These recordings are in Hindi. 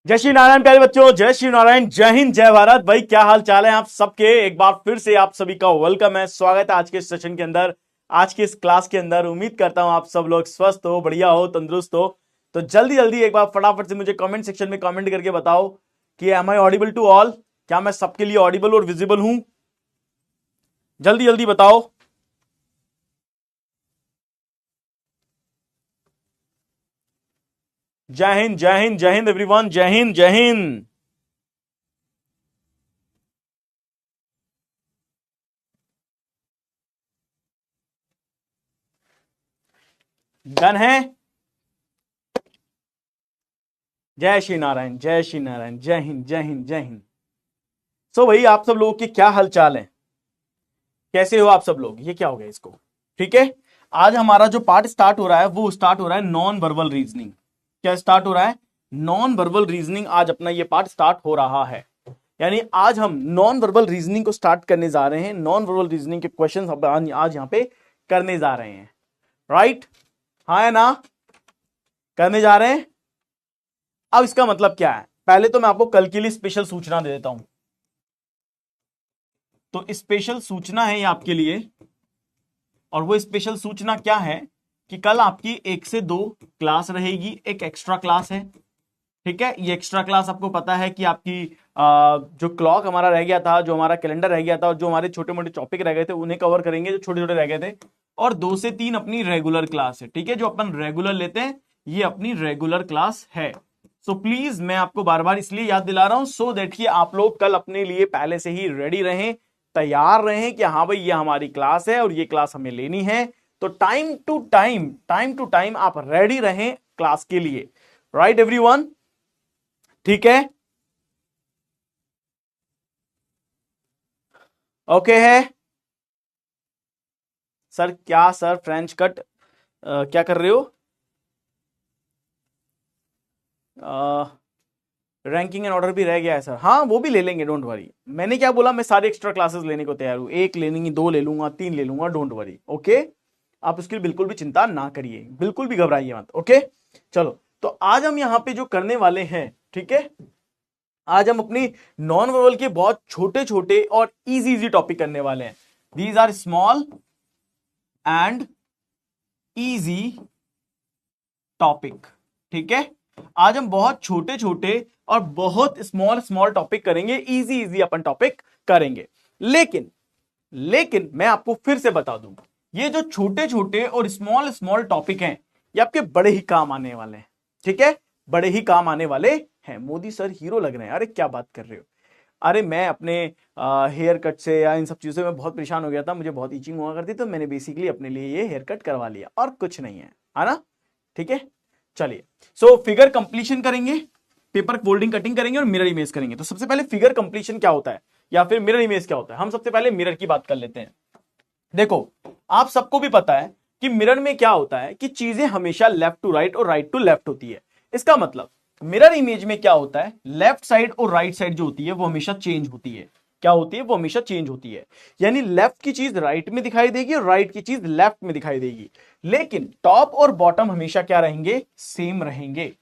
जय श्री नारायण प्यारे बच्चों, जय श्री नारायण, जय हिंद, जय भारत। भाई क्या हाल चाल है आप सबके। एक बार फिर से आप सभी का वेलकम है, स्वागत है आज के सेशन के अंदर, आज के इस क्लास के अंदर। उम्मीद करता हूं आप सब लोग स्वस्थ हो, बढ़िया हो, तंदुरुस्त हो। तो जल्दी जल्दी एक बार फटाफट से मुझे कमेंट सेक्शन में कमेंट करके बताओ कि am I audible to all. क्या मैं सबके लिए ऑडिबल और विजिबल हूं? जल्दी जल्दी बताओ। जय हिंद, जय हिंद, जय हिंद एवरीवन, जय हिंद, जय हिंद। डन है। जय श्री नारायण, जय श्री नारायण, जय हिंद, जय हिंद, जय हिंद। सो भाई आप सब लोगों के क्या हाल चाल है, कैसे हो आप सब लोग? ये क्या हो गया इसको? ठीक है, आज हमारा जो पार्ट स्टार्ट हो रहा है वो स्टार्ट हो रहा है नॉन वर्बल रीजनिंग। क्या स्टार्ट हो रहा है? Non verbal reasoning. आज अपना ये पार्ट स्टार्ट हो रहा है, यानी आज हम नॉन वर्बल रीजनिंग को स्टार्ट करने जा रहे हैं। नॉन वर्बल रीजनिंग के क्वेश्चन आज यहां पे करने जा रहे हैं, राइट? हाँ है ना, करने जा रहे हैं। अब इसका मतलब क्या है, पहले तो मैं आपको कल के लिए स्पेशल सूचना दे देता हूं। तो स्पेशल सूचना है ये आपके लिए, और वो स्पेशल सूचना क्या है कि कल आपकी 1 से 2 क्लास रहेगी, एक एक्स्ट्रा क्लास है। ठीक है, ये एक्स्ट्रा क्लास आपको पता है कि आपकी जो क्लॉक हमारा रह गया था, जो हमारा कैलेंडर रह गया था, और जो हमारे छोटे मोटे टॉपिक रह गए थे उन्हें कवर करेंगे जो छोटे छोटे रह गए थे। और 2 से 3 अपनी रेगुलर क्लास है। ठीक है, जो अपन रेगुलर लेते हैं ये अपनी रेगुलर क्लास है। सो प्लीज मैं आपको बार बार इसलिए याद दिला रहा हूं सो दैट कि आप लोग कल अपने लिए पहले से ही रेडी रहें, तैयार रहें कि हाँ भाई ये हमारी क्लास है और ये क्लास हमें लेनी है। तो टाइम टू टाइम आप रेडी रहें क्लास के लिए, राइट एवरीवन? ठीक है, ओके है सर। क्या सर फ्रेंच कट क्या कर रहे हो? रैंकिंग एंड ऑर्डर भी रह गया है सर। हाँ वो भी ले लेंगे, डोंट वरी। मैंने क्या बोला, मैं सारे एक्स्ट्रा क्लासेस लेने को तैयार हूं। 1 ले लेंगे, 2 ले लूंगा, 3 ले लूंगा, डोंट वरी। ओके, आप उसके लिए बिल्कुल भी चिंता ना करिए, बिल्कुल भी घबराइए मत। ओके चलो, तो आज हम यहां पे जो करने वाले हैं, ठीक है, आज हम अपनी नॉन वर्बल के बहुत छोटे छोटे और इजी इजी टॉपिक करने वाले हैं। These are small and easy topic. ठीक है, आज हम बहुत छोटे छोटे और बहुत स्मॉल स्मॉल टॉपिक करेंगे, इजी इजी अपन टॉपिक करेंगे। लेकिन मैं आपको फिर से बता दूं, ये जो छोटे छोटे और स्मॉल स्मॉल टॉपिक हैं ये आपके बड़े ही काम आने वाले हैं। ठीक है, बड़े ही काम आने वाले हैं। मोदी सर हीरो लग रहे हैं, अरे क्या बात कर रहे हो? अरे मैं अपने हेयर कट से या इन सब चीजों में बहुत परेशान हो गया था, मुझे बहुत इचिंग हुआ करती, तो मैंने बेसिकली अपने लिए ये हेयर कट करवा लिया, और कुछ नहीं है ना? ठीक है, चलिए। सो फिगर कंप्लीशन करेंगे, पेपर फोल्डिंग कटिंग करेंगे और मिरर इमेज करेंगे। तो सबसे पहले फिगर कंप्लीशन क्या होता है या फिर मिरर इमेज क्या होता है, हम सबसे पहले मिरर की बात कर लेते हैं। देखो, आप सबको भी पता है कि मिरर में क्या होता है कि चीजें हमेशा लेफ्ट टू राइट और राइट टू लेफ्ट होती है। इसका मतलब मिरर इमेज में क्या होता है, लेफ्ट साइड और राइट साइड जो होती है वो हमेशा चेंज होती है। क्या होती है? वो हमेशा चेंज होती है। यानी लेफ्ट की चीज राइट में दिखाई देगी और राइट की चीज लेफ्ट में दिखाई देगी, लेकिन टॉप और बॉटम हमेशा क्या रहेंगे? सेम रहेंगे।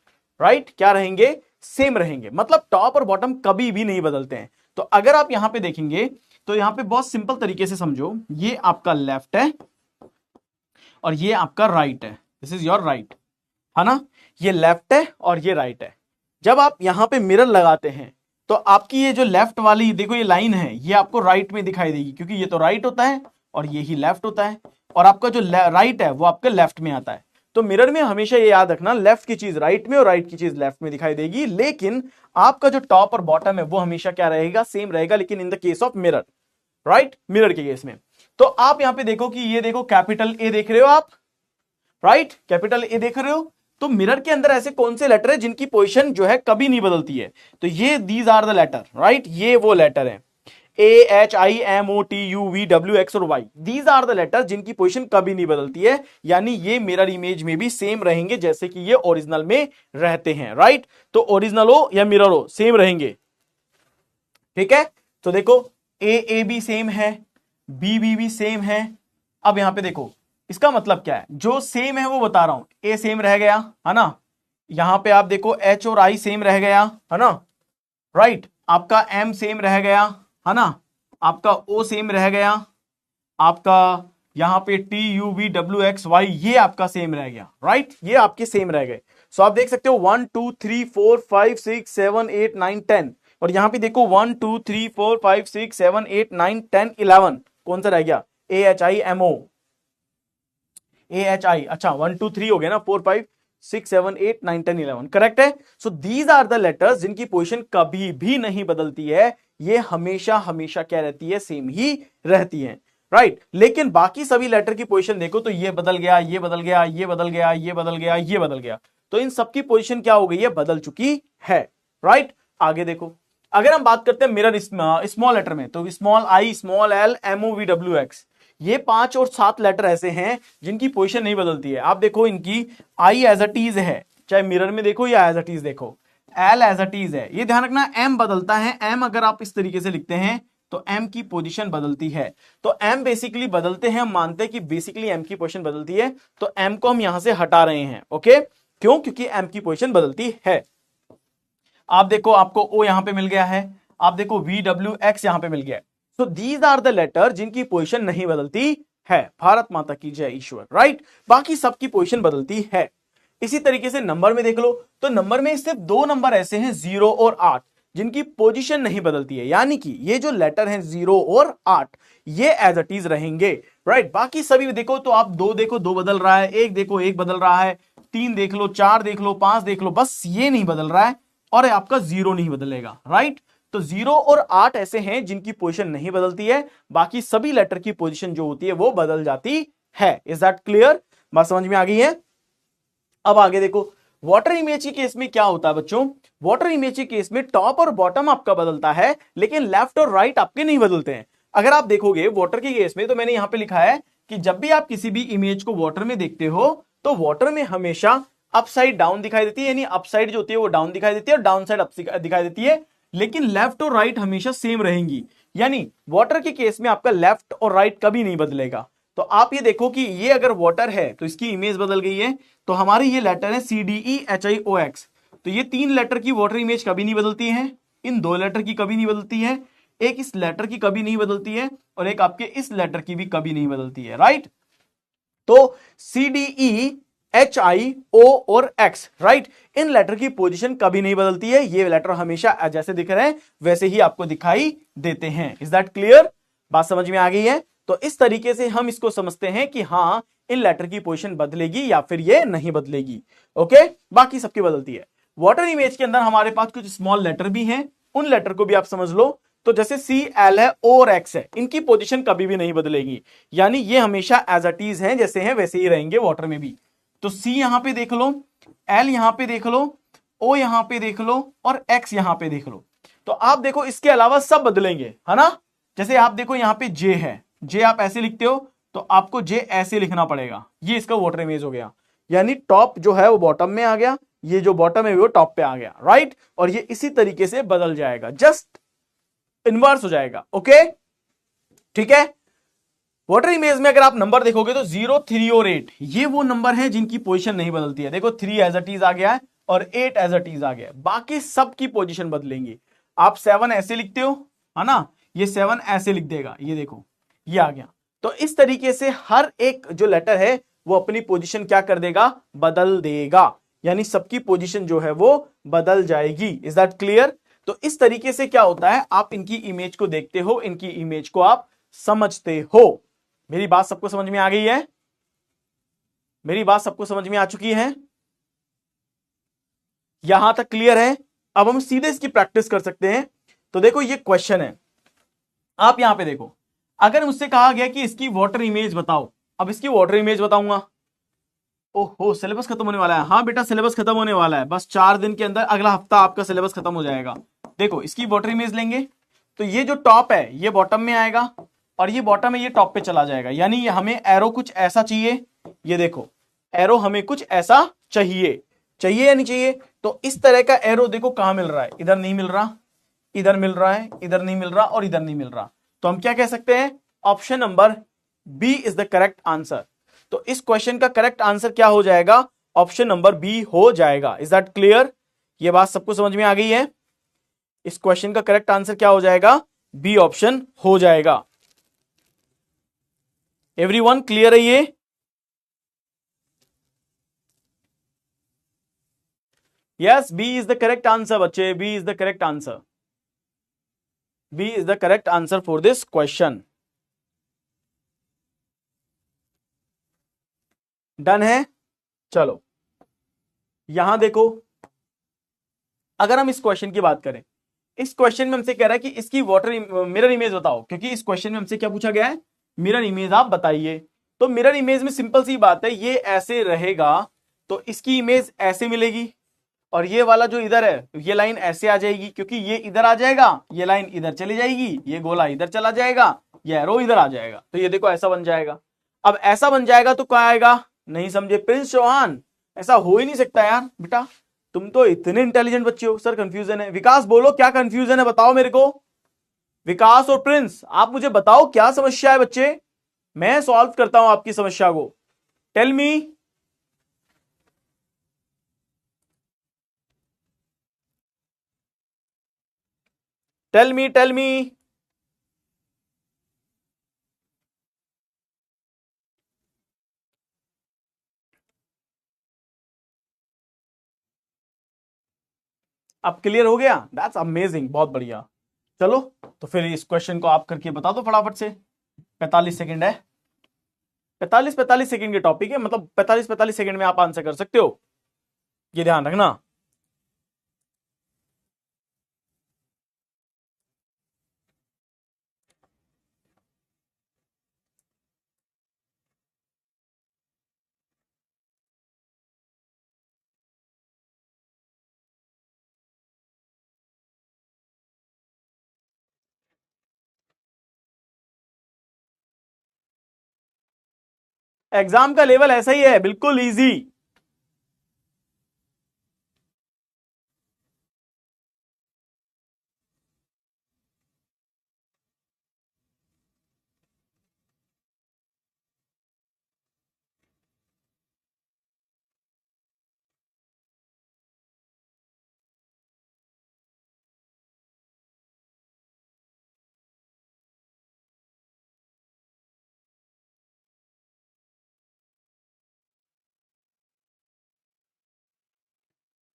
राइट, क्या रहेंगे? सेम रहेंगे। मतलब टॉप और बॉटम कभी भी नहीं बदलते हैं। तो अगर आप यहां पे देखेंगे तो यहां पे बहुत सिंपल तरीके से समझो, ये आपका लेफ्ट है और ये आपका राइट है। दिस इज योर राइट, है ना? ये लेफ्ट है और ये राइट है। जब आप यहां पे मिरर लगाते हैं तो आपकी ये जो लेफ्ट वाली देखो ये लाइन है, ये आपको राइट में दिखाई देगी, क्योंकि ये तो राइट होता है और ये ही लेफ्ट होता है, और आपका जो राइट है वो आपके लेफ्ट में आता है। तो मिरर में हमेशा ये याद रखना, लेफ्ट की चीज राइट में और राइट की चीज लेफ्ट में दिखाई देगी, लेकिन आपका जो टॉप और बॉटम है वो हमेशा क्या रहेगा? सेम रहेगा। लेकिन in the case of mirror, right, mirror के केस में, तो आप यहां पे देखो कि ये देखो कैपिटल ए देख रहे हो आप, राइट, कैपिटल ए देख रहे हो। तो मिरर के अंदर ऐसे कौन से लेटर है जिनकी पोजीशन जो है कभी नहीं बदलती है? तो ये these are the letter, right, ये वो लेटर है, AHIMOTUVWX और Y। These are the letter जिनकी पोजीशन कभी नहीं बदलती है, यानी ये मिरर इमेज में भी सेम रहेंगे जैसे कि ये ओरिजिनल में रहते हैं, राइट? तो ओरिजिनल हो या मिरर हो, सेम रहेंगे। ठीक है, तो देखो ए भी सेम है, बी भी सेम है। अब यहां पे देखो, इसका मतलब क्या है? जो सेम है वो बता रहा हूं, ए सेम रह गया, है ना? यहां पे आप देखो H और I सेम रह गया है ना, राइट। आपका M सेम रह गया है ना, आपका O सेम रह गया, आपका यहां पे TUVWXY ये आपका सेम रह गया, राइट। ये आपके सेम रह गए। सो आप देख सकते हो 1 2 3 4 5 6 7 8 9 10, और यहां पे देखो 1 2 3 4 5 6 7 8 9 10 11, कौन सा रह गया? AHIMO, AHI। अच्छा 1 2 3 हो गया ना, 4 5 6 7 8 9 10 11, करेक्ट है। So these are the letters जिनकी पोजीशन कभी भी नहीं बदलती है, ये हमेशा हमेशा क्या रहती है? सेम ही रहती है, राइट। लेकिन बाकी सभी लेटर की पोजीशन देखो तो ये बदल गया, ये बदल गया, ये बदल गया, ये बदल गया, ये बदल गया, तो इन सबकी पोजीशन क्या हो गई है? बदल चुकी है, राइट। आगे देखो, अगर हम बात करते हैं मिरर स्मॉल लेटर में, तो small I, small L, MOVWX, ये 5 और 7 लेटर ऐसे हैं जिनकी पोजीशन नहीं बदलती है। आप देखो इनकी आई एज अ टीज है, चाहे मिरर में देखो या एज अ टीज देखो, एल एज अ टीज है। ये ध्यान रखना, एम बदलता है, एम अगर आप इस तरीके से लिखते हैं तो एम की पोजीशन बदलती है। तो एम बेसिकली बदलते हैं, हम मानते हैं कि बेसिकली एम की पोजीशन बदलती है, तो एम को हम यहां से हटा रहे हैं, ओके। क्यों? क्योंकि एम की पोजीशन बदलती है। आप देखो आपको ओ यहां पे मिल गया है, आप देखो VWX यहां पे मिल गया है। So these are the letter जिनकी पोजीशन नहीं बदलती है। भारत माता की जय, ईश्वर, राइट। बाकी सबकी पोजीशन बदलती है। इसी तरीके से नंबर में देख लो, तो नंबर में सिर्फ 2 नंबर ऐसे हैं 0 और 8 जिनकी पोजीशन नहीं बदलती है, यानी कि ये जो लेटर हैं 0 और 8 ये एज इट इज रहेंगे, राइट। बाकी सभी देखो तो आप 2 देखो 2 बदल रहा है, 1 देखो 1 बदल रहा है, 3 देख लो, 4 देख लो, 5 देख लो, बस ये नहीं बदल रहा है, और आपका 0 नहीं बदलेगा, राइट। तो 0 और 8 ऐसे हैं जिनकी पोजीशन नहीं बदलती है, बाकी सभी लेटर की पोजीशन जो होती है वो बदल जाती है। Is that clear? बात समझ में आ गई है? अब आगे देखो, वाटर इमेज के केस में क्या होता है बच्चों? वाटर इमेज के केस में टॉप और बॉटम आपका बदलता है, लेकिन लेफ्ट और राइट आपके नहीं बदलते हैं। अगर आप देखोगे वाटर के केस में, तो मैंने यहां पे लिखा है कि जब भी आप किसी भी इमेज को वाटर में देखते हो तो वाटर में हमेशा अपसाइड डाउन दिखाई देती है, यानी अपसाइड जो होती है वो डाउन दिखाई देती है और डाउन साइड अप दिखाई देती है, लेकिन लेफ्ट और राइट हमेशा सेम रहेंगी। यानी वाटर के केस में आपका लेफ्ट और राइट कभी नहीं बदलेगा। तो आप ये देखो कि ये अगर वाटर है तो इसकी इमेज बदल गई है, तो हमारी ये लेटर है CDEHIOX, तो ये 3 लेटर की वाटर इमेज कभी नहीं बदलती है, इन 2 लेटर की कभी नहीं बदलती है, एक इस लेटर की कभी नहीं बदलती है, और एक आपके इस लेटर की भी कभी नहीं बदलती है, राइट। तो CDEHIO और X, राइट, इन लेटर की पोजीशन कभी नहीं बदलती है। ये लेटर हमेशा जैसे दिख रहे हैं वैसे ही आपको दिखाई देते हैं। Is that clear? बात समझ में आ गई है? तो इस तरीके से हम इसको समझते हैं कि हां इन लेटर की पोजीशन बदलेगी या फिर ये नहीं बदलेगी, ओके। बाकी सबकी बदलती है। वाटर इमेज के अंदर हमारे पास कुछ स्मॉल लेटर भी हैं, उन लेटर को भी आप समझ लो। तो जैसे CL है, O और X है, इनकी पोजीशन कभी भी नहीं बदलेगी, यानी ये हमेशा एज इट इज हैं, जैसे हैं वैसे ही रहेंगे वाटर में भी। तो C यहां पे देख लो, L यहां पे देख लो, O यहां पे देख लो, और X यहां पे देख लो। तो आप देखो इसके अलावा सब बदलेंगे, है ना। जैसे आप देखो यहां पे J है, J आप ऐसे लिखते हो तो आपको J ऐसे लिखना पड़ेगा, ये इसका वाटर इमेज हो गया, यानी टॉप जो है वो बॉटम में आ गया, ये जो बॉटम है वो टॉप पे आ गया, राइट। और ये इसी तरीके से बदल जाएगा, जस्ट इनवर्स हो जाएगा, ओके, ठीक है। वाटर इमेज में अगर आप नंबर देखोगे तो 0 3 और 8 ये वो नंबर हैं जिनकी पोजीशन नहीं बदलती है। देखो 3 एज इट इज आ गया है और 8 एज इट इज आ गया है, बाकी सबकी पोजीशन बदलेंगी। आप 7 ऐसे लिखते हो, है ना, ये 7 ऐसे लिख देगा, ये देखो ये आ गया। तो इस तरीके से हर एक जो लेटर है वो अपनी पोजीशन क्या कर देगा? बदल देगा, यानी सबकी पोजीशन जो है वो बदल जाएगी। Is that clear? तो इस तरीके से क्या होता है, आप इनकी इमेज को देखते हो, इनकी इमेज को आप समझते हो। मेरी बात सबको समझ में आ गई है? मेरी बात सबको समझ में आ चुकी है? यहां तक क्लियर है? अब हम सीधे इसकी प्रैक्टिस कर सकते हैं। तो देखो ये क्वेश्चन है, आप यहां पे देखो, अगर मुझसे कहा गया कि इसकी वाटर इमेज बताओ, अब इसकी वाटर इमेज बताऊंगा, ओहो सिलेबस खत्म होने वाला है। हाँ बेटा सिलेबस खत्म होने वाला है, बस 4 दिन के अंदर, अगला हफ्ता आपका सिलेबस खत्म हो जाएगा। देखो इसकी वाटर इमेज लेंगे तो ये जो टॉप है ये बॉटम में आएगा, और ये बॉटम है ये टॉप पे चला जाएगा, यानी ये हमें एरो कुछ ऐसा चाहिए। ये देखो एरो हमें कुछ ऐसा चाहिए, चाहिए या नहीं चाहिए? तो इस तरह का एरो देखो कहां मिल रहा है, इधर नहीं मिल रहा, इधर मिल रहा है, इधर नहीं मिल रहा, और इधर नहीं मिल रहा। तो हम क्या कह सकते हैं? Option number B is the correct answer. तो इस क्वेश्चन का करेक्ट आंसर क्या हो जाएगा? ऑप्शन नंबर बी हो जाएगा। Is that clear? ये बात सबको समझ में आ गई है? इस क्वेश्चन का करेक्ट आंसर क्या हो जाएगा? बी ऑप्शन हो जाएगा। एवरीवन क्लियर है ये? Yes, B is the correct answer बच्चे, B is the correct answer. B is the correct answer for this question. Done है? चलो यहां देखो, अगर हम इस क्वेश्चन की बात करें, इस क्वेश्चन में हमसे कह रहा है कि इसकी वाटर मिरर इमेज बताओ, क्योंकि इस क्वेश्चन में हमसे क्या पूछा गया है? मिरर इमेज आप बताइए। तो मिरर इमेज में सिंपल सी बात है, ये ऐसे रहेगा तो इसकी इमेज ऐसे मिलेगी, और ये वाला जो इधर है ये लाइन ऐसे आ जाएगी, क्योंकि ये इधर आ जाएगा, ये लाइन इधर चली जाएगी, ये गोला इधर चला जाएगा, ये एरो इधर आ जाएगा, तो ये देखो ऐसा बन जाएगा। अब ऐसा बन जाएगा तो क्या आएगा? नहीं समझे प्रिंस चौहान? ऐसा हो ही नहीं सकता यार बेटा, तुम तो इतने इंटेलिजेंट बच्चे हो। सर कंफ्यूजन है। विकास बोलो क्या कंफ्यूजन है, बताओ मेरे को। विकास और प्रिंस आप मुझे बताओ क्या समस्या है बच्चे, मैं सॉल्व करता हूं आपकी समस्या को। Tell me. Tell me, tell me. अब क्लियर हो गया? दैट्स अमेजिंग, बहुत बढ़िया। चलो तो फिर इस क्वेश्चन को आप करके बता दो फटाफट से। 45 सेकंड है, 45 सेकंड के टॉपिक है, मतलब 45 सेकंड में आप आंसर कर सकते हो, ये ध्यान रखना। एग्जाम का लेवल ऐसा ही है, बिल्कुल easy.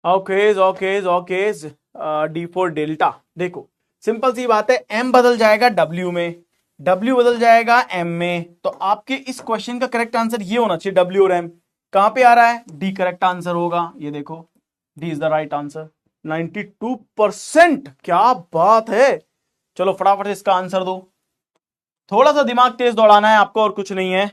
Okays okays okays. D for delta. देखो सिंपल सी बात है, एम बदल जाएगा डब्ल्यू में, डब्ल्यू बदल जाएगा एम में, तो आपके इस क्वेश्चन का करेक्ट आंसर ये होना चाहिए। डब्ल्यू और एम कहां पे आ रहा है? डी करेक्ट आंसर होगा, ये देखो D is the right answer. 92%, क्या बात है। चलो फटाफट से इसका आंसर दो, थोड़ा सा दिमाग तेज दौड़ाना है आपको और कुछ नहीं है।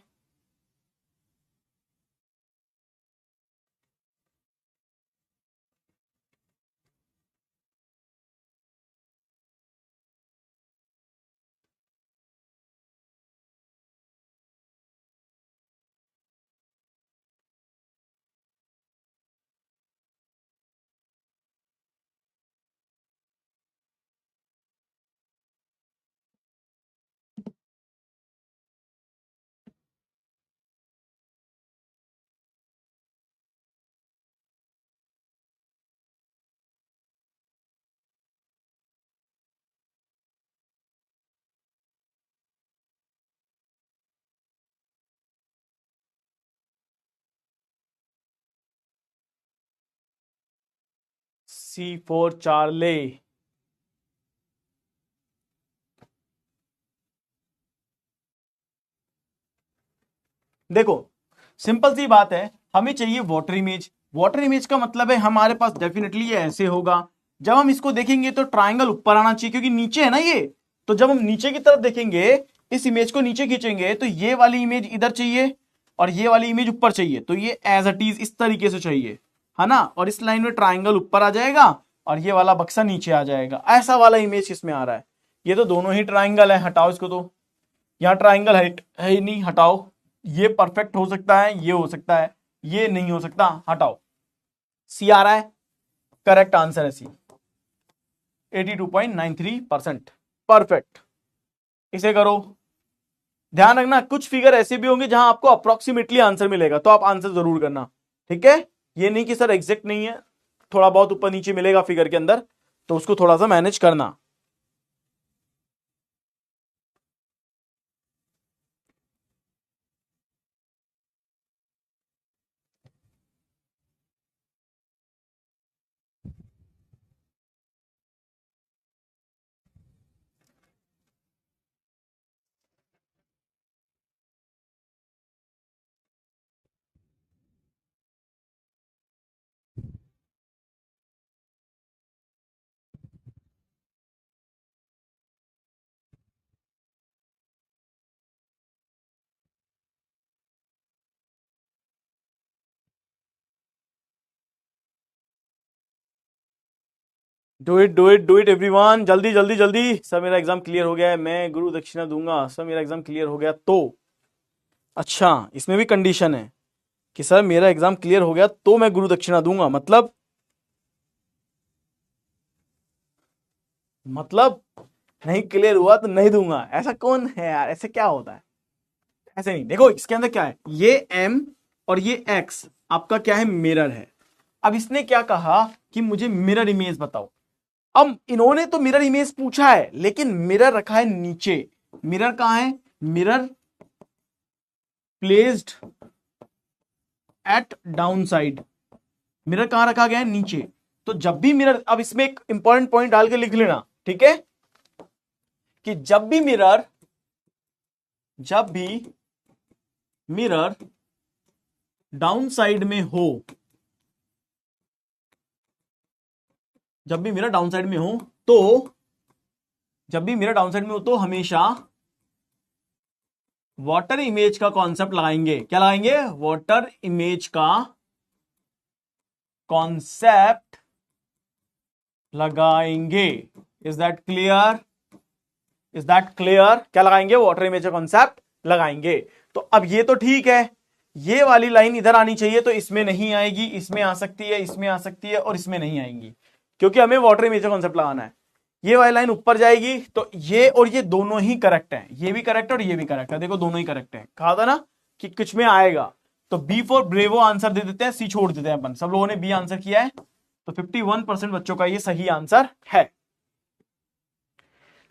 सी फॉर चार्ले। देखो सिंपल सी बात है, हमें चाहिए वाटर इमेज। वाटर इमेज का मतलब है हमारे पास डेफिनेटली ये ऐसे होगा। जब हम इसको देखेंगे तो ट्राइंगल ऊपर आना चाहिए, क्योंकि नीचे है ना ये, तो जब हम नीचे की तरफ देखेंगे, इस इमेज को नीचे खींचेंगे, तो ये वाली इमेज इधर चाहिए और ये वाली इमेज ऊपर चाहिए, तो ये एज इट इज इस तरीके से चाहिए, है ना। और इस लाइन में ट्राइंगल ऊपर आ जाएगा और ये वाला बक्सा नीचे आ जाएगा, ऐसा वाला इमेज इसमें आ रहा है। ये तो दोनों ही ट्राइंगल है, हटाओ इसको, तो यहाँ ट्राइंगल है ही नहीं, हटाओ। ये परफेक्ट हो सकता है, ये हो सकता है, ये नहीं हो सकता, हटाओ। सी आ रहा है, करेक्ट आंसर है सी। 82.93%, परफेक्ट। इसे करो। ध्यान रखना कुछ फिगर ऐसे भी होंगे जहां आपको अप्रोक्सीमेटली आंसर मिलेगा, तो आप आंसर जरूर करना, ठीक है। ये नहीं कि सर एग्जैक्ट नहीं है, थोड़ा बहुत ऊपर नीचे मिलेगा फिगर के अंदर, तो उसको थोड़ा सा मैनेज करना। Do it do it do it everyone, जल्दी जल्दी जल्दी। सर मेरा एग्जाम क्लियर हो गया है, मैं गुरु दक्षिणा दूंगा। सर मेरा एग्जाम क्लियर हो गया तो, अच्छा इसमें भी कंडीशन है कि सर मेरा एग्जाम क्लियर हो गया तो मैं गुरु दक्षिणा दूंगा, मतलब नहीं क्लियर हुआ तो नहीं दूंगा, ऐसा कौन है यार, ऐसे क्या होता है? ऐसे नहीं, देखो इसके अंदर क्या है, ये एम और ये एक्स आपका क्या है, मिरर है। अब इसने क्या कहा कि मुझे मिरर इमेज बताओ। अब इन्होंने तो मिरर इमेज पूछा है, लेकिन मिरर रखा है नीचे। मिरर कहां है? Mirror placed at down side. Mirror कहां रखा गया है? नीचे। तो जब भी मिरर, अब इसमें एक इंपॉर्टेंट पॉइंट डाल के लिख लेना, ठीक है, कि जब भी मिरर डाउन साइड में हो, जब भी मिरर डाउन साइड में हो तो जब भी मिरर डाउन साइड में हो तो हमेशा वाटर इमेज का कॉन्सेप्ट लगाएंगे। क्या लगाएंगे? वाटर इमेज का कॉन्सेप्ट लगाएंगे। Is that clear? Is that clear? क्या लगाएंगे? वाटर इमेज का कॉन्सेप्ट लगाएंगे। तो अब ये तो ठीक है, ये वाली लाइन इधर आनी चाहिए, तो इसमें नहीं आएगी, इसमें आ सकती है, इसमें आ सकती है, और इसमें नहीं आएंगी, क्योंकि हमें वाटर इमेज का कॉन्सेप्ट लगाना है। ये वाली लाइन ऊपर जाएगी, तो ये और ये दोनों ही करेक्ट है, ये भी करेक्ट है और ये भी करेक्ट है। देखो दोनों ही करेक्ट है, कहा था ना कि कुछ में आएगा। तो बी फॉर ब्रेवो आंसर दे देते हैं, सी छोड़ देते हैं अपन। सब लोगों ने बी आंसर किया है, तो 51% बच्चों का ये सही आंसर है।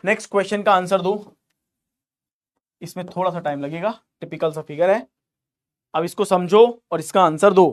नेक्स्ट क्वेश्चन का आंसर दो। इसमें थोड़ा सा टाइम लगेगा, टिपिकल सा फिगर है। अब इसको समझो और इसका आंसर दो।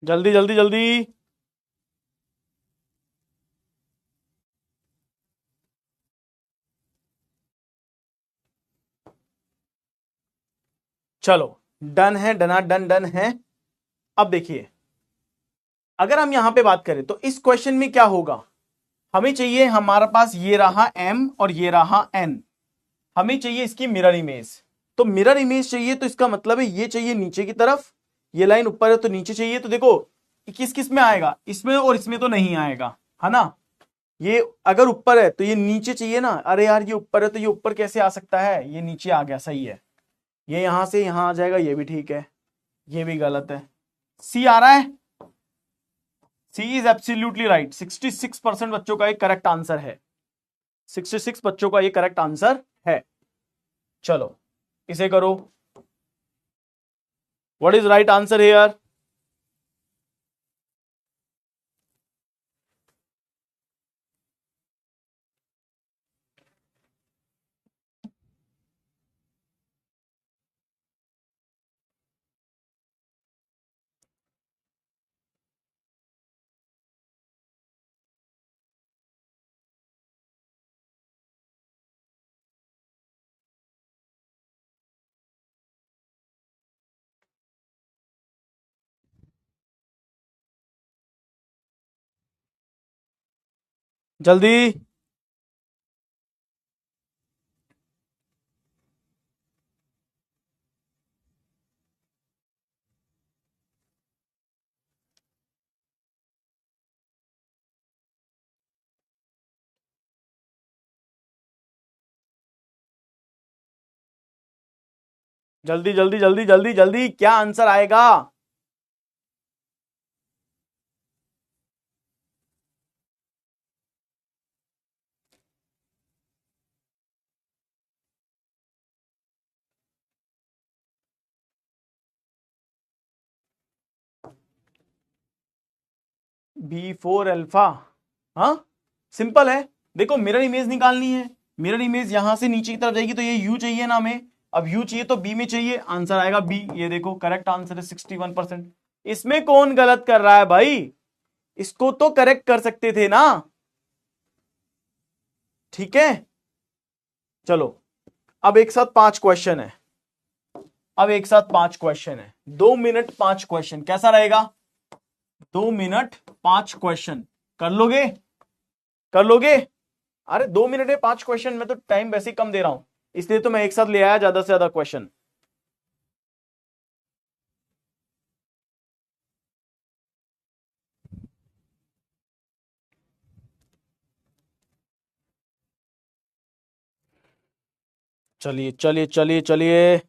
जल्दी जल्दी जल्दी। चलो डन है, डना डन डन है। अब देखिए, अगर हम यहां पे बात करें तो इस क्वेश्चन में क्या होगा, हमें चाहिए, हमारे पास ये रहा m और ये रहा n, हमें चाहिए इसकी मिरर इमेज। तो मिरर इमेज चाहिए, तो इसका मतलब है ये चाहिए नीचे की तरफ, ये लाइन ऊपर है तो नीचे चाहिए। तो देखो किस किस में आएगा, इसमें और इसमें तो नहीं आएगा, है ना। ये अगर ऊपर है तो ये नीचे चाहिए ना। अरे यार ये ऊपर है तो ये ऊपर कैसे आ सकता है, ये नीचे आ गया, सही है। ये यहां से यहां आ जाएगा, ये भी ठीक है, ये भी गलत है। सी आ रहा है, सी इज एब्सोल्युटली राइट। 66% बच्चों का एक करेक्ट आंसर है, 66 बच्चों का ये करेक्ट आंसर है। चलो इसे करो। What is right answer here? जल्दी। जल्दी जल्दी जल्दी जल्दी जल्दी, क्या आंसर आएगा? B4 alpha. हाँ, सिंपल है। देखो मिरर इमेज निकालनी है, मिरर इमेज यहां से नीचे की तरफ जाएगी तो ये यू चाहिए ना हमें, अब यू चाहिए तो बी में चाहिए, आंसर आएगा बी। ये देखो करेक्ट आंसर है 61%। इसमें कौन गलत कर रहा है भाई? इसको तो करेक्ट कर सकते थे ना। ठीक है, चलो अब एक साथ 5 क्वेश्चन है। अब एक साथ 5 क्वेश्चन है, 2 मिनट 5 क्वेश्चन, कैसा रहेगा? 2 मिनट 5 क्वेश्चन, कर लोगे? कर लोगे? अरे 2 मिनट में 5 क्वेश्चन, मैं तो टाइम वैसे ही कम दे रहा हूं, इसलिए तो मैं एक साथ ले आया ज्यादा से ज्यादा क्वेश्चन। चलिए चलिए चलिए चलिए।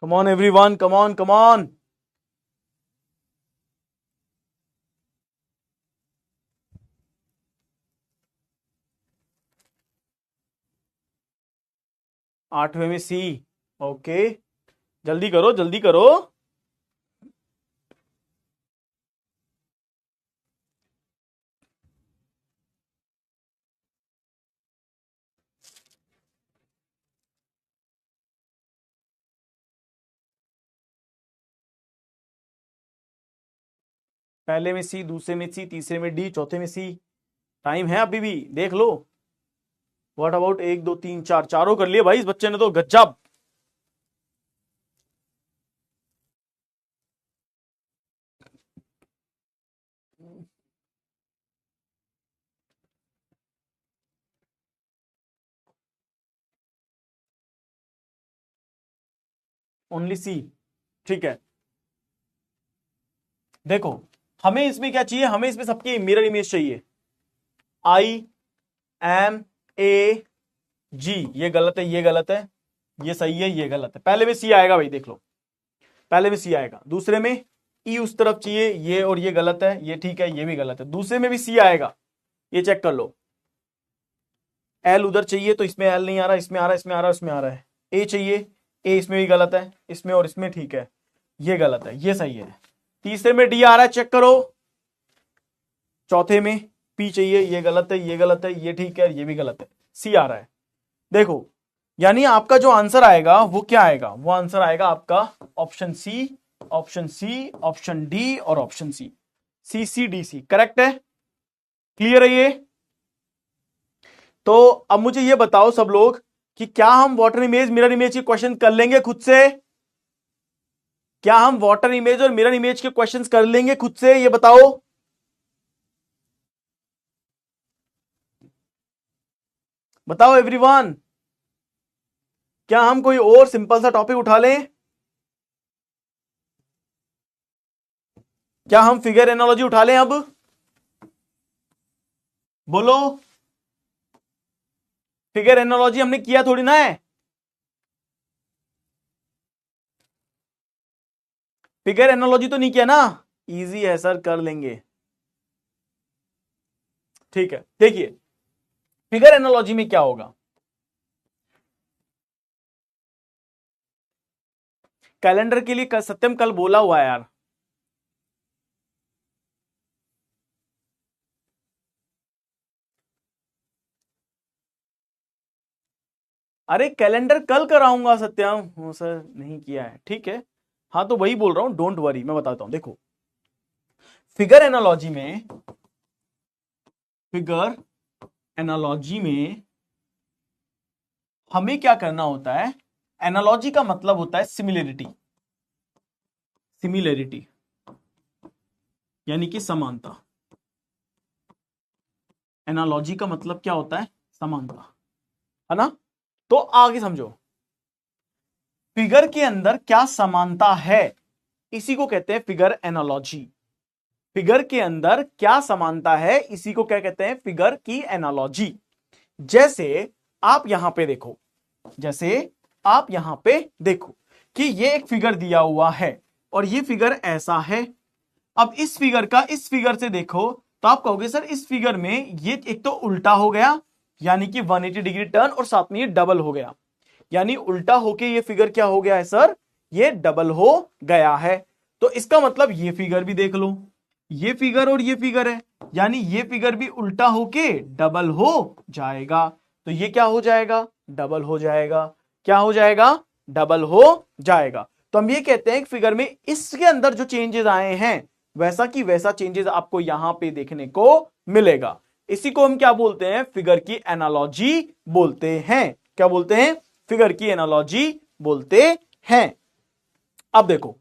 Come on everyone, come on come on. आठवें में सी। ओके, जल्दी करो जल्दी करो। पहले में सी, दूसरे में सी, तीसरे में डी, चौथे में सी। टाइम है अभी भी, देख लो। व्हाट अबाउट 1 2 3 4, चारों कर लिए भाई इस बच्चे ने तो, गजब। ओनली सी, ठीक है। देखो हमें इसमें क्या चाहिए, हमें इसमें सबकी मिरर इमेज चाहिए। IMAG, ये गलत है, ये गलत है, ये सही है, ये गलत है। पहले में सी आएगा भाई, देख लो, पहले में सी आएगा। दूसरे में ई उस तरफ चाहिए, ये और ये गलत है, ये ठीक है, ये भी गलत है। दूसरे में भी सी आएगा, ये चेक कर लो। एल उधर चाहिए तो इसमें एल नहीं आ रहा, इसमें आ रहा है, इसमें आ रहा है, इसमें आ रहा है। ए चाहिए, ए इसमें भी गलत है, इसमें और इसमें ठीक है, ये गलत है, ये सही है। तीसरे में डी आ रहा है, चेक करो। चौथे में पी चाहिए, ये गलत है, ये गलत है, ये ठीक है, ये भी गलत है, सी आ रहा है। देखो यानी आपका जो आंसर आएगा वो क्या आएगा? वो आंसर आएगा आपका option C, option C, option D और option C. C C D C correct है। क्लियर है ये? तो अब मुझे ये बताओ सब लोग कि क्या हम वाटर इमेज मिरर इमेज के क्वेश्चन कर लेंगे खुद से? क्या हम वाटर इमेज और मिरर इमेज के क्वेश्चंस कर लेंगे खुद से? ये बताओ। बताओ एवरीवन, क्या हम कोई और सिंपल सा टॉपिक उठा लें? क्या हम फिगर एनालॉजी उठा लें अब? बोलो। फिगर एनालॉजी हमने किया थोड़ी ना है, फिगर एनालॉजी तो नहीं किया ना। इजी है सर, कर लेंगे। ठीक है, देखिए फिगर एनालॉजी में क्या होगा। कैलेंडर के लिए सत्यम कल बोला हुआ है यार। अरे कैलेंडर कल कराऊंगा सत्यम। हो सर नहीं किया है, ठीक है। हाँ तो वही बोल रहा हूं, डोंट वरी, मैं बताता हूं। देखो फिगर एनालॉजी में, फिगर एनालॉजी में हमें क्या करना होता है, एनालॉजी का मतलब होता है सिमिलरिटी, सिमिलरिटी यानी कि समानता। एनालॉजी का मतलब क्या होता है, समानता, है ना। तो आगे समझो, फिगर के अंदर क्या समानता है, इसी को कहते हैं फिगर एनालॉजी। फिगर के अंदर क्या समानता है, इसी को क्या कहते हैं, फिगर की एनालॉजी। जैसे आप यहां पे देखो, जैसे आप यहां पे देखो कि ये एक फिगर दिया हुआ है और ये फिगर ऐसा है। अब इस फिगर का इस फिगर से देखो तो आप कहोगे सर इस फिगर में ये एक तो उल्टा हो गया, यानी कि 180 डिग्री टर्न, और साथ में ये डबल हो गया, यानी उल्टा होके ये फिगर क्या हो गया है सर, ये डबल हो गया है। तो इसका मतलब ये फिगर भी देख लो, ये फिगर और ये फिगर है, यानी ये फिगर भी उल्टा होके डबल हो जाएगा। तो ये क्या हो जाएगा, डबल हो जाएगा। क्या हो जाएगा, डबल हो जाएगा। तो हम ये कहते हैं कि फिगर में इसके अंदर जो चेंजेस आए हैं वैसा की वैसा चेंजेस आपको यहां पे देखने को मिलेगा। इसी को हम क्या बोलते हैं, फिगर की एनालॉजी बोलते हैं। क्या बोलते हैं, फिगर की एनालॉजी बोलते हैं। अब देखो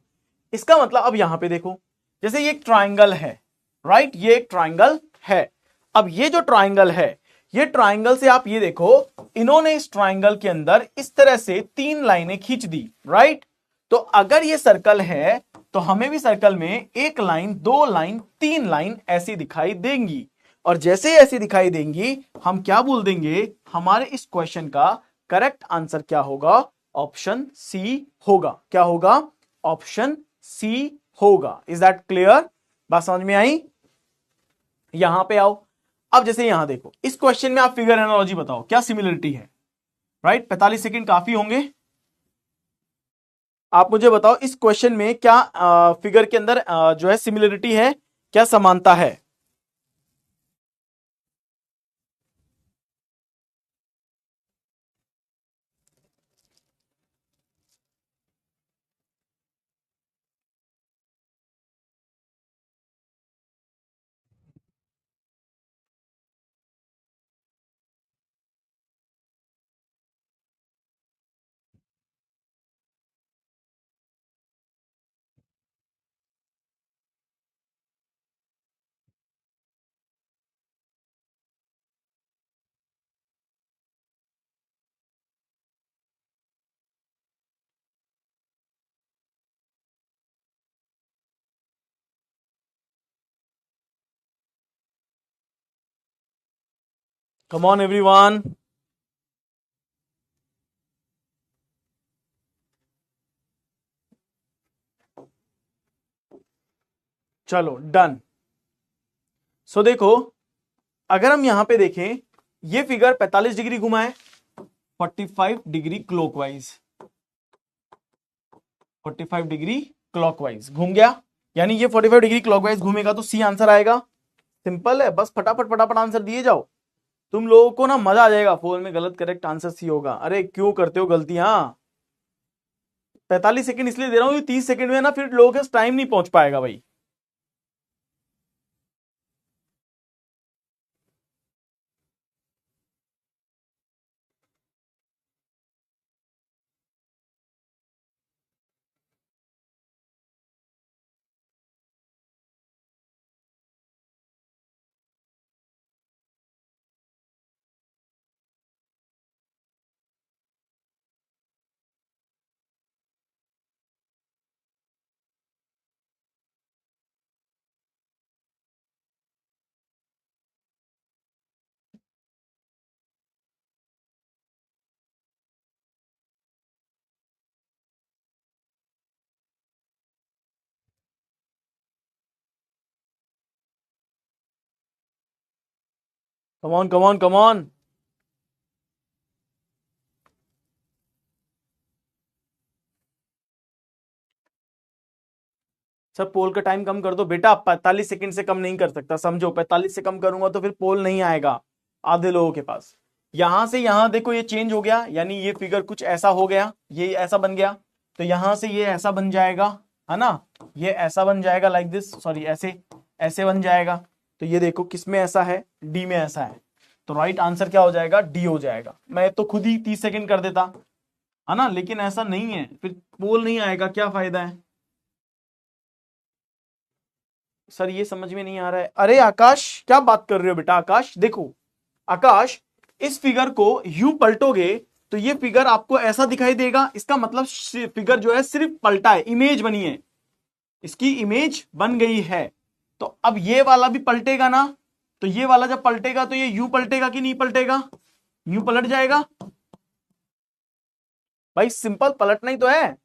इसका मतलब, अब यहां पे देखो, जैसे ये एक ट्राइंगल है, राइट, ये एक ट्राइंगल है। अब ये जो ट्राइंगल है, ये ट्राइंगल से आप ये देखो, इन्होंने इस ट्राइंगल के अंदर इस तरह से 3 लाइनें खींच दी, राइट। तो अगर ये सर्कल है तो हमें भी सर्कल में 1 लाइन, 2 लाइन, 3 लाइन ऐसी दिखाई देंगी। और जैसे ऐसी दिखाई देंगी हम क्या बोल देंगे, हमारे इस क्वेश्चन का करेक्ट आंसर क्या होगा, ऑप्शन सी होगा। क्या होगा, ऑप्शन सी होगा। इज दैट क्लियर, बात समझ में आई। यहां पे आओ, अब जैसे यहां देखो, इस क्वेश्चन में आप फिगर एनालॉजी बताओ क्या सिमिलरिटी है, राइट। 45 सेकंड काफी होंगे। आप मुझे बताओ इस क्वेश्चन में क्या फिगर के अंदर जो है सिमिलरिटी है, क्या समानता है। कम ऑन एवरीवन, चलो डन। सो देखो, अगर हम यहां पे देखें, ये फिगर 45 डिग्री घुमा है, 45 डिग्री क्लॉकवाइज, 45 डिग्री क्लॉकवाइज घूम गया, यानी ये 45 डिग्री क्लॉकवाइज घूमेगा तो सी आंसर आएगा। सिंपल है, बस फटाफट फटाफट आंसर दिए जाओ। तुम लोगों को ना मजा आ जाएगा, फोन में गलत करेक्ट आंसर सी होगा। अरे क्यों करते हो गलतियां। 45 सेकंड इसलिए दे रहा हूं, 30 सेकंड में ना फिर लोगों के टाइम नहीं पहुंच पाएगा भाई। Come on come on come on. सर पोल का टाइम कम कर दो बेटा, 45 सेकंड से कम नहीं कर सकता, समझो 45 से कम करूंगा तो फिर पोल नहीं आएगा आधे लोगों के पास। यहां से यहां देखो ये चेंज हो गया, यानी ये फिगर कुछ ऐसा हो गया, ये ऐसा बन गया, तो यहां से ये ऐसा बन जाएगा, है ना, ये ऐसा बन जाएगा लाइक दिस, सॉरी ऐसे ऐसे बन जाएगा। तो ये देखो किस में ऐसा है, डी में ऐसा है, तो राइट आंसर क्या हो जाएगा, डी हो जाएगा। मैं तो खुद ही 30 सेकंड कर देता, है ना, लेकिन ऐसा नहीं है, फिर पोल नहीं आएगा, क्या फायदा है। सर ये समझ में नहीं आ रहा है। अरे आकाश क्या बात कर रहे हो बेटा, आकाश देखो, आकाश इस फिगर को यू पलटोगे तो ये फिगर आपको ऐसा दिखाई देगा, इसका मतलब फिगर जो है सिर्फ पलटा है, इमेज बनी है, इसकी इमेज बन गई है। तो अब ये वाला भी पलटेगा ना, तो ये वाला जब पलटेगा तो ये यू पलटेगा कि नहीं पलटेगा, यू पलट जाएगा। भाई सिंपल पलटना ही तो है,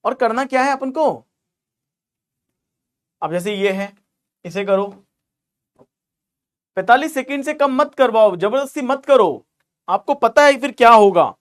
और करना क्या है अपन को। अब जैसे ये है, इसे करो, 45 सेकंड से कम मत करवाओ, जबरदस्ती मत करो, आपको पता है फिर क्या होगा।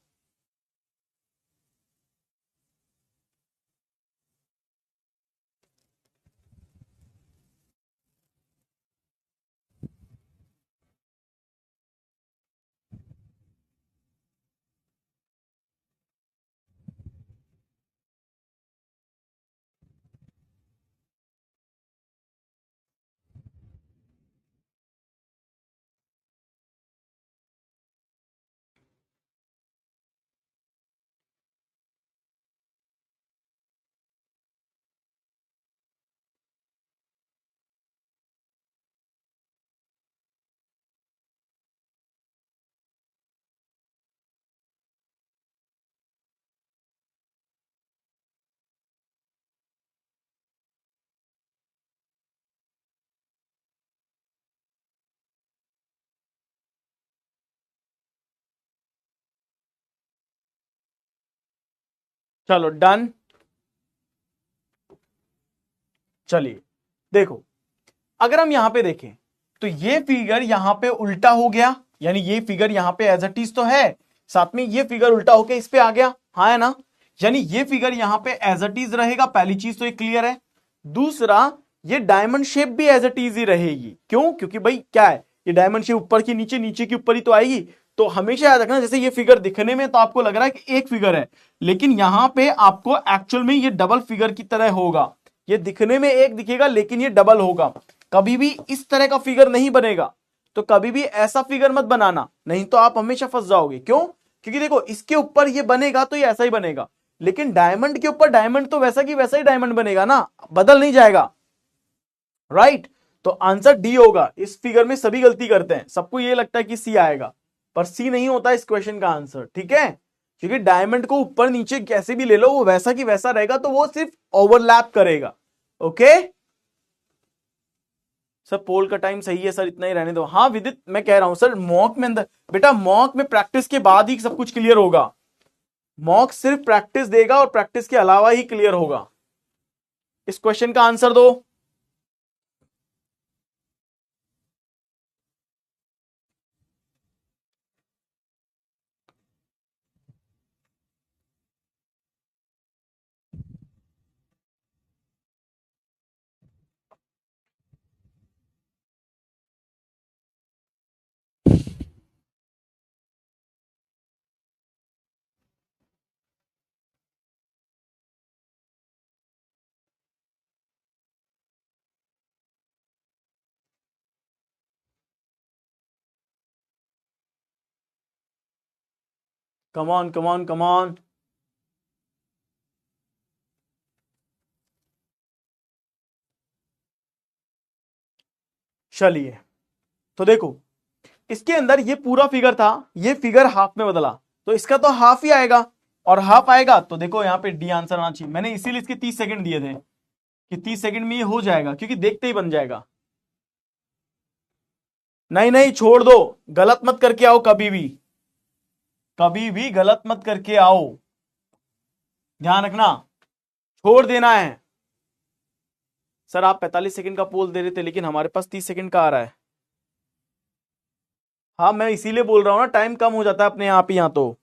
चलो डन। चलिए देखो, अगर हम यहां पे देखें तो ये फिगर यहां पे उल्टा हो गया, यानी ये फिगर यहां पे एज इट इज तो है, साथ में ये फिगर उल्टा होके इस पे आ गया, हाँ है ना, यानी ये फिगर यहां पे एज इट इज रहेगा, पहली चीज तो ये क्लियर है। दूसरा, ये डायमंड शेप भी एज इट इज ही रहेगी, क्यों, क्योंकि भाई क्या है, ये डायमंड शेप ऊपर की नीचे, नीचे की ऊपर ही तो आएगी। तो हमेशा याद रखना, जैसे ये फिगर दिखने में तो आपको लग रहा है कि एक फिगर है, लेकिन यहां पे आपको एक्चुअल में ये डबल फिगर की तरह होगा, ये दिखने में एक दिखेगा लेकिन ये डबल होगा। कभी भी इस तरह का फिगर नहीं बनेगा, तो कभी भी ऐसा फिगर मत बनाना, नहीं तो आप हमेशा फंस जाओगे। क्यों, क्योंकि देखो इसके ऊपर ये बनेगा तो ये ऐसा ही बनेगा, लेकिन डायमंड के ऊपर डायमंड तो वैसा की वैसा ही डायमंड बनेगा ना, बदल नहीं जाएगा, राइट। तो आंसर डी होगा। इस फिगर में सभी गलती करते हैं, सबको ये लगता है कि सी आएगा, पर सी नहीं होता इस क्वेश्चन का आंसर, ठीक है, क्योंकि डायमंड को ऊपर नीचे कैसे भी ले लो वो वैसा की वैसा रहेगा, तो वो सिर्फ ओवरलैप करेगा। ओके सर, पोल का टाइम सही है सर, इतना ही रहने दो। हाँ विदित, मैं कह रहा हूं सर, मॉक में अंदर बेटा, मॉक में प्रैक्टिस के बाद ही सब कुछ क्लियर होगा, मॉक सिर्फ प्रैक्टिस देगा और प्रैक्टिस के अलावा ही क्लियर होगा। इस क्वेश्चन का आंसर दो। Come on come on come on. चलिए, तो देखो इसके अंदर ये पूरा फिगर था, ये फिगर हाफ में बदला, तो इसका तो हाफ ही आएगा, और हाफ आएगा तो देखो यहां पे डी आंसर आना चाहिए। मैंने इसीलिए इसके 30 सेकंड दिए थे कि 30 सेकंड में ये हो जाएगा, क्योंकि देखते ही बन जाएगा। नहीं नहीं छोड़ दो, गलत मत करके आओ कभी भी, कभी भी गलत मत करके आओ, ध्यान रखना, छोड़ देना है। सर आप 45 सेकंड का पोल दे रहे थे, लेकिन हमारे पास 30 सेकंड का आ रहा है। हाँ मैं इसीलिए बोल रहा हूं ना, टाइम कम हो जाता है अपने आप ही यहां तो।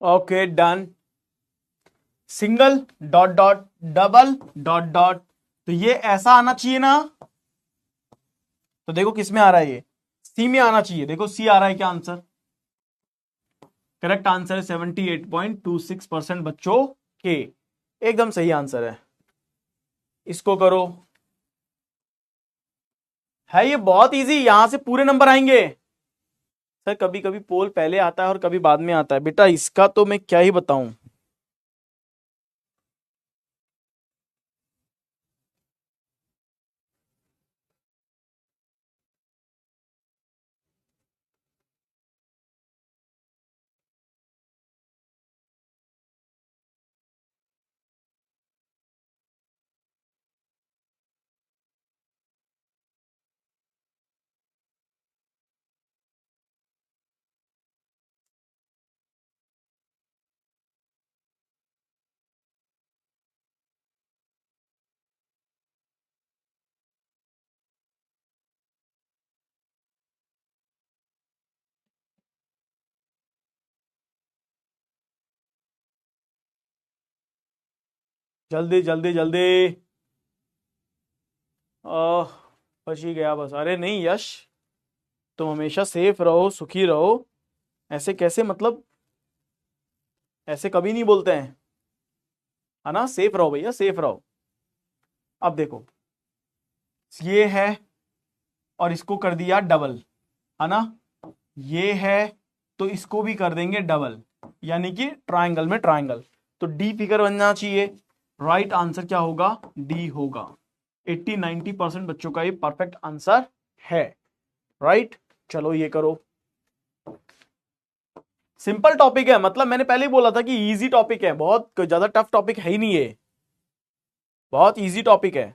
Okay done. Single dot dot double dot dot, तो ये ऐसा आना चाहिए ना। तो देखो किस में आ रहा है, ये सी में आना चाहिए। देखो सी आ रहा है क्या आंसर? करेक्ट आंसर है 78.26% बच्चों के, एकदम सही आंसर है। इसको करो, है ये बहुत इजी, यहां से पूरे नंबर आएंगे। सर कभी कभी पोल पहले आता है और कभी बाद में आता है बेटा, इसका तो मैं क्या ही बताऊं। जल्दी जल्दी जल्दी। आह, बच ही गया बस। अरे नहीं यश, तुम हमेशा सेफ रहो, सुखी रहो। ऐसे कैसे, मतलब ऐसे कभी नहीं बोलते हैं, है ना। सेफ रहो भैया, सेफ रहो। अब देखो, ये है और इसको कर दिया डबल, है ना। ये है तो इसको भी कर देंगे डबल, यानी कि ट्रायंगल में ट्रायंगल। तो डी फिगर बनना चाहिए। राइट आंसर क्या होगा? डी होगा। 80-90% बच्चों का ये परफेक्ट आंसर है। राइट, चलो ये करो। सिंपल टॉपिक है, मतलब मैंने पहले ही बोला था कि इजी टॉपिक है, बहुत ज्यादा टफ टॉपिक है ही नहीं, ये बहुत इजी टॉपिक है।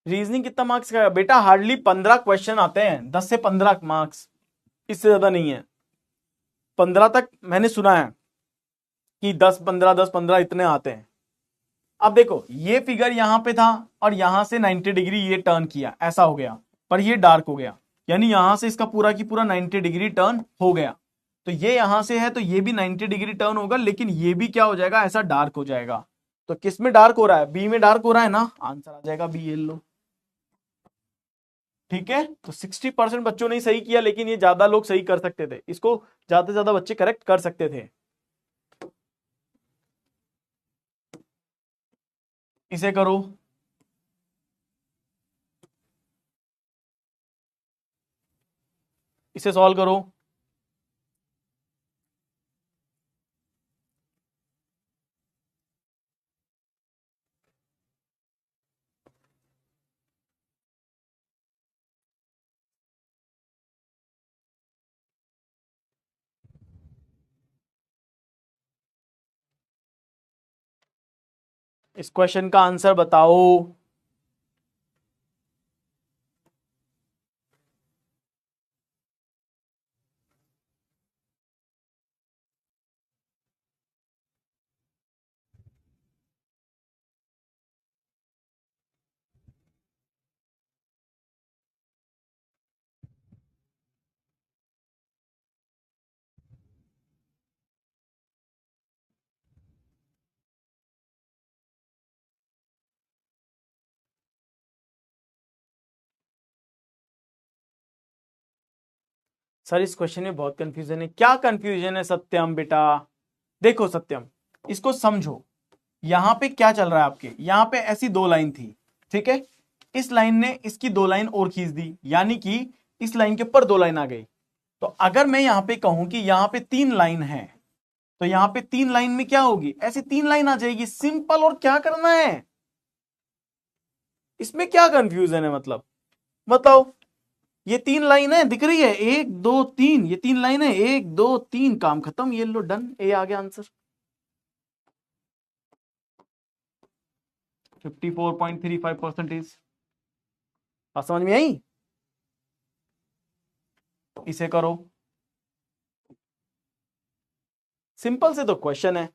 रीजनिंग कितना मार्क्स का है बेटा? हार्डली 15 क्वेश्चन आते हैं, 10 से 15 मार्क्स, इससे ज्यादा नहीं है। 15 तक मैंने सुना है कि 10-15 इतने आते हैं। अब देखो, ये फिगर यहां पे था और यहां से 90 डिग्री ये टर्न किया, ऐसा हो गया, पर ये डार्क हो गया, यानी यहां से इसका पूरा की पूरा 90 डिग्री टर्न हो गया। तो ये यहां से है तो ये भी 90 डिग्री टर्न होगा, लेकिन ये भी क्या हो जाएगा, ऐसा डार्क हो जाएगा। तो किस में डार्क हो रहा है? बी में डार्क हो रहा है ना, आंसर आ जाएगा बी, येलो। ठीक है, तो 60% बच्चों ने सही किया, लेकिन ये ज्यादा लोग सही कर सकते थे, इसको ज्यादा से ज्यादा बच्चे करेक्ट कर सकते थे। इसे करो, इसे सॉल्व करो। इस क्वेश्चन का आंसर बताओ। सर इस क्वेश्चन में बहुत कंफ्यूजन है। क्या कंफ्यूजन है सत्यम बेटा? देखो सत्यम, इसको समझो। यहां पे क्या चल रहा है आपके, यहां पे ऐसी दो लाइन थी, ठीक है। इस लाइन ने इसकी 2 लाइन और खींच दी, यानी कि इस लाइन के ऊपर 2 लाइन आ गई। तो अगर मैं यहां पे कहूं कि यहां पे 3 लाइन है, तो यहां पे 3 लाइन में क्या होगी, ऐसी 3 लाइन आ जाएगी, सिंपल। और क्या करना है, इसमें क्या कंफ्यूजन है, मतलब बताओ। ये 3 लाइन है, दिख रही है, 1 2 3, ये 3 लाइन है, 1 2 3, काम खत्म, ये लो डन, ए आ गया आंसर 54.35%। बात समझ में आई, इसे करो, सिंपल से तो क्वेश्चन है।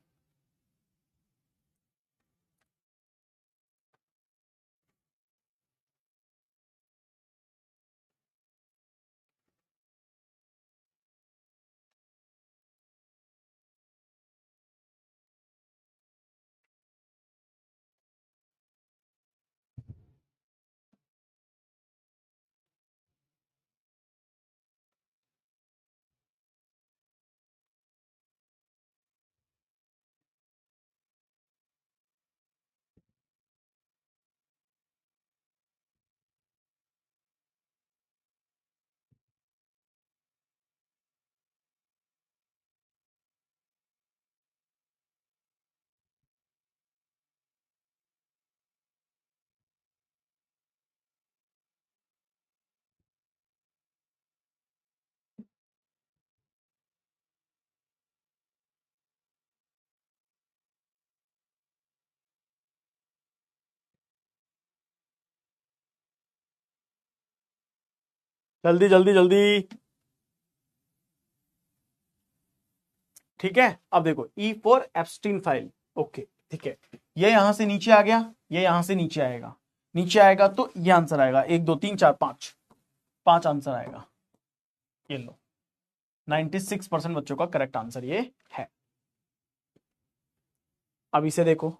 जल्दी जल्दी जल्दी, ठीक है। अब देखो, E for Ebstein file, okay, ठीक है। ये यहां से नीचे आ गया, ये यहां से नीचे आएगा, नीचे आएगा तो ये आंसर आएगा, 1 2 3 4 5, 5 आंसर आएगा। ये लो, 96% बच्चों का करेक्ट आंसर ये है। अब इसे देखो,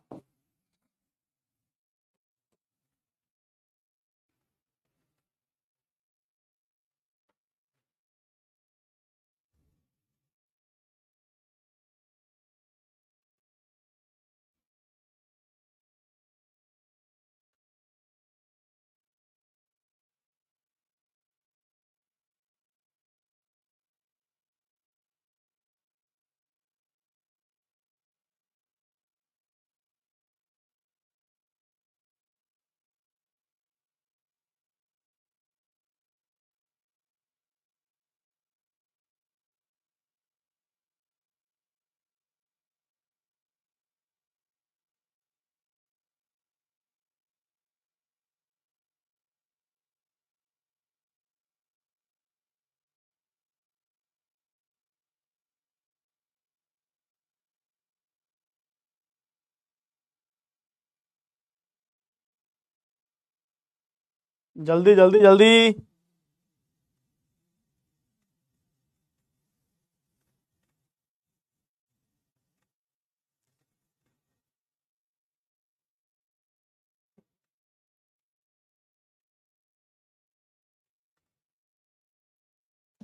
जल्दी जल्दी जल्दी,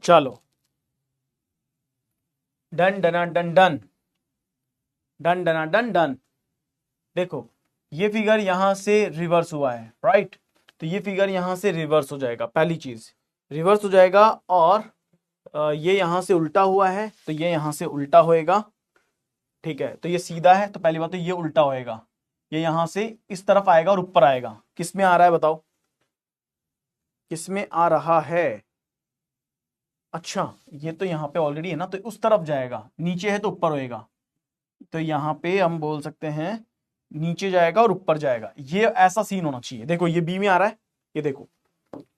चलो, डन डना डन डन, डन डना डन डन। देखो, ये फिगर यहां से रिवर्स हुआ है, राइट, तो ये फिगर यहां से रिवर्स हो जाएगा, पहली चीज रिवर्स हो जाएगा। और ये यहां से उल्टा हुआ है, तो ये यहां से उल्टा होएगा, ठीक है। तो ये सीधा है, तो पहली बात तो ये उल्टा होएगा, ये यहां से इस तरफ आएगा और ऊपर आएगा। किस में आ रहा है बताओ, किस में आ रहा है, अच्छा, ये तो यहाँ पे ऑलरेडी है ना, तो उस तरफ जाएगा, नीचे है तो ऊपर होएगा, तो यहाँ पे हम बोल सकते हैं नीचे जाएगा और ऊपर जाएगा, ये ऐसा सीन होना चाहिए। देखो, ये बी में आ रहा है, ये देखो,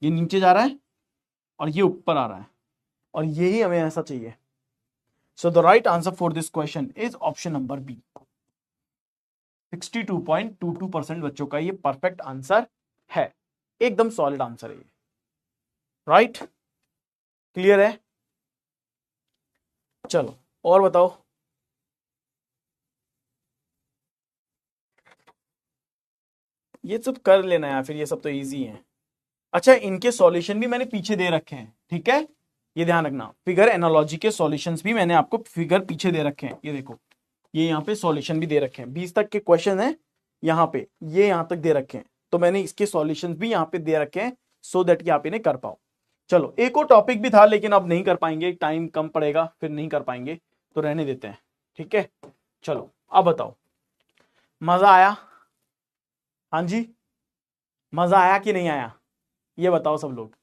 ये नीचे जा रहा है और ये ऊपर आ रहा है, और यही हमें ऐसा चाहिए। So the right answer for this question is option number B. 62.22% बच्चों का ये परफेक्ट आंसर है, एकदम सॉलिड आंसर है ये, राइट, क्लियर है। चलो और बताओ, ये सब कर लेना है, फिर ये सब तो इजी है। अच्छा, इनके सॉल्यूशन भी मैंने पीछे दे रखे हैं, ठीक है, ये ध्यान रखना, फिगर एनालॉजी के सॉल्यूशंस भी मैंने आपको फिगर पीछे दे रखे हैं, ये देखो, ये यहाँ पे सॉल्यूशन भी दे रखे हैं, 20 तक के क्वेश्चन है यहाँ पे, ये यहाँ तक दे रखे हैं, तो मैंने इसके सॉल्यूशंस भी यहाँ पे दे रखे हैं सो दैट कि आप इन्हें कर पाओ। चलो एक और टॉपिक भी था लेकिन अब नहीं कर पाएंगे, टाइम कम पड़ेगा, फिर नहीं कर पाएंगे, तो रहने देते हैं। ठीक है, चलो अब बताओ, मजा आया? हाँ जी, मजा आया कि नहीं आया, ये बताओ सब लोग।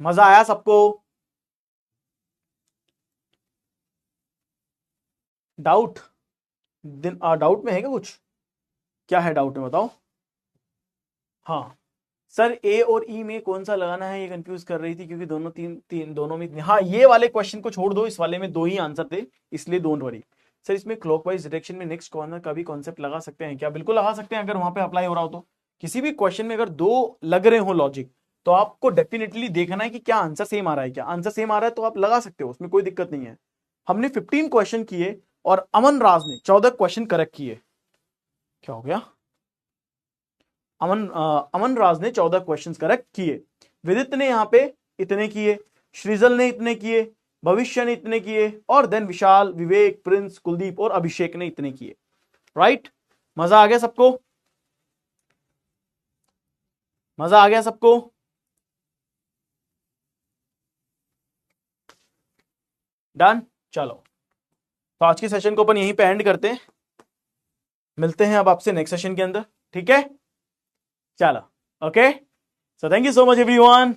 मजा आया सबको? डाउट? डाउट में है क्या कुछ? क्या है डाउट में, बताओ। हाँ सर, ए और ई में कौन सा लगाना है ये कंफ्यूज कर रही थी, क्योंकि दोनों तीन तीन दोनों में हाँ, ये वाले क्वेश्चन को छोड़ दो, इस वाले में दो ही आंसर थे, इसलिए डोंट वरी। सर इसमें क्लॉकवाइज डायरेक्शन में नेक्स्ट कॉर्नर का भी कॉन्सेप्ट लगा सकते हैं क्या? बिल्कुल लगा सकते हैं, अगर वहां पे अप्लाई हो रहा हो तो। किसी भी क्वेश्चन में अगर दो लग रहे हो लॉजिक, तो आपको डेफिनेटली देखना है कि क्या आंसर सेम आ रहा है। क्या आंसर सेम आ रहा है तो आप लगा सकते हो, उसमें कोई दिक्कत नहीं है। हमने 15 क्वेश्चन किए और अमन राज ने 14 क्वेश्चन करेक्ट किए। क्या हो गया? अमन राज ने 14 क्वेश्चंस करेक्ट किए, विदित ने यहाँ पे इतने किए, श्रीजल ने इतने किए, भविष्य ने इतने किए, और देन विशाल, विवेक, प्रिंस, कुलदीप और अभिषेक ने इतने किए। राइट? मजा आ गया सबको? मजा आ गया सबको? डन? चलो, तो आज के सेशन को अपन यहीं पे एंड करते हैं, मिलते हैं अब आपसे नेक्स्ट सेशन के अंदर। ठीक है, चलो, okay, so thank you so much everyone.